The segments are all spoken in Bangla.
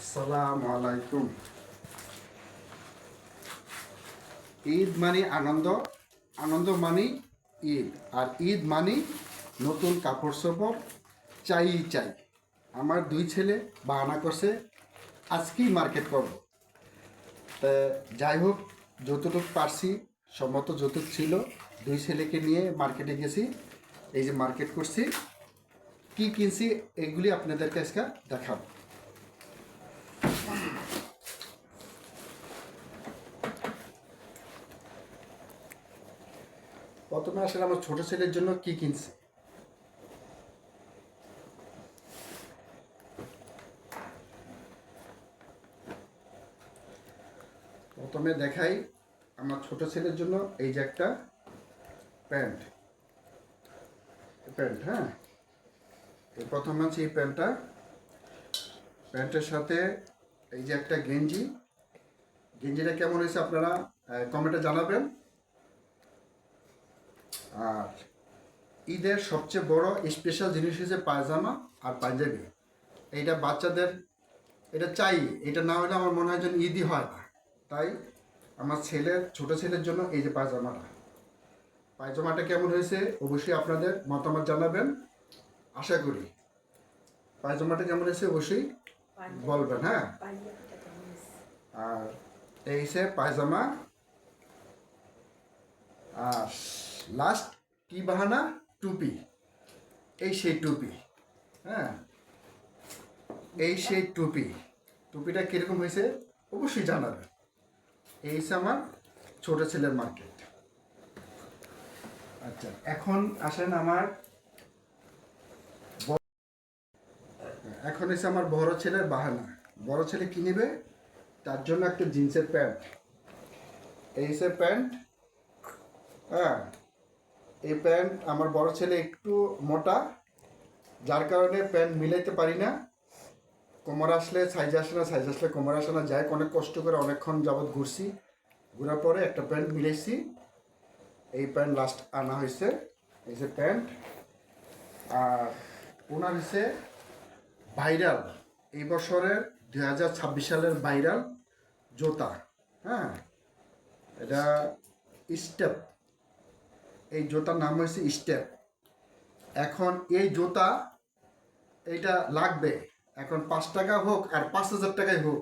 আসসালামু আলাইকুম। ঈদ মানে আনন্দ, আনন্দ মানে ঈদ, আর ঈদ মানে নতুন কাপড় চোপড় চাই। আমার দুই ছেলে বাহানা করছে আজকেই মার্কেট করব। তা যাই হোক, যতটুকু পারছি সম্মত যতটুকু ছিল, দুই ছেলেকে নিয়ে মার্কেটে গেছি। এই যে মার্কেট করছি, কি কিনছি এগুলি আপনাদেরকে আজকে দেখাবো। প্রথমে আসলে আমার ছোট ছেলের জন্য কি কিনছি। প্রথমে দেখাই আমার ছোট ছেলের জন্য এই যে একটা প্যান্ট। হ্যাঁ, এই প্রথম আছে এই প্যান্টটা। প্যান্টের সাথে এই যে একটা গেঞ্জিটা কেমন হয়েছে আপনারা কমেন্টে জানাবেন। আর ঈদের সবচেয়ে বড় স্পেশাল জিনিস হচ্ছে পায়জামা আর পাঞ্জাবি। এইটা বাচ্চাদের এটা চাই, এটা না হলে আমার মনে হয় যেন ঈদই হয় না। তাই আমার ছোট ছেলের জন্য এই যে পায়জামাটা কেমন হয়েছে অবশ্যই আপনাদের মতামত জানাবেন। আশা করি পায়জামাটা কেমন হয়েছে অবশ্যই বলবেন। হ্যাঁ, আর এই হচ্ছে পায়জামা। আর লাস্ট কি বাহানা, টুপি। এই সেই টুপি। হ্যাঁ, এই সেই টুপিটা কীরকম হয়েছে অবশ্যই জানাবেন। এই হচ্ছে আমার ছোট ছেলের মার্কেট। আচ্ছা, এখন আসেন এখন হচ্ছে আমার বড় ছেলের বাহানা। বড় ছেলে কি নেবে, তার জন্য একটা জিন্সের প্যান্ট। এই হচ্ছে প্যান্ট। হ্যাঁ, এই প্যান্ট আমার বড় ছেলে একটু মোটা, যার কারণে প্যান্ট মিলাইতে পারি না। কোমর আসলে সাইজ আসে না, সাইজ আসলে কোমর আসে না। যাই অনেক কষ্ট করে অনেকক্ষণ যাবৎ ঘোরার পরে একটা প্যান্ট মিলাইছি। এই প্যান্ট লাস্ট আনা হয়েছে। এই যে প্যান্ট। আর ওনার হচ্ছে ভাইরাল, এই বছরের 2026 সালের ভাইরাল জুতা। হ্যাঁ, এটা স্টেপ। এই জুতার নাম হয়েছে স্টেপ। এখন এই জুতা এইটা লাগবে, এখন 5 টাকা হোক আর 5,000 টাকাই হোক।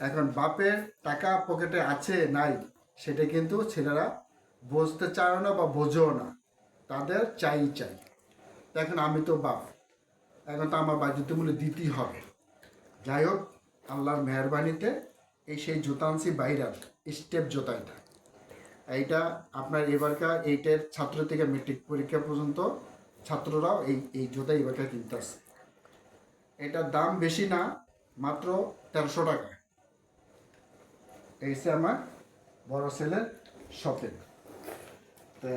এখন বাপের টাকা পকেটে আছে নাই সেটা কিন্তু ছেলেরা বুঝতে চায় না বা বোঝেও না, তাদের চাই। এখন আমি তো বাপ, এখন তো আমার বাধ্যতামূল্য দিতেই হবে। যাই হোক, আল্লাহর মেহরবানিতে এই সেই জুতা আনছি ভাইরাল স্টেপ জুতা। এইটা আপনার এবারকার 8-এর ছাত্র থেকে মেট্রিক পরীক্ষা পর্যন্ত ছাত্ররাও এই জুতা এবারকার কিনতে আসছে। এটার দাম বেশি না, মাত্র 1300 টাকা। এই হচ্ছে আমার বড় ছেলের শপিং। তো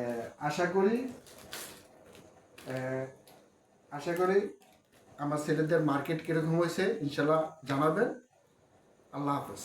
আশা করি আমার ছেলেদের মার্কেট কীরকম হয়েছে ইনশাল্লাহ জানাবেন। আল্লাহ হাফেজ।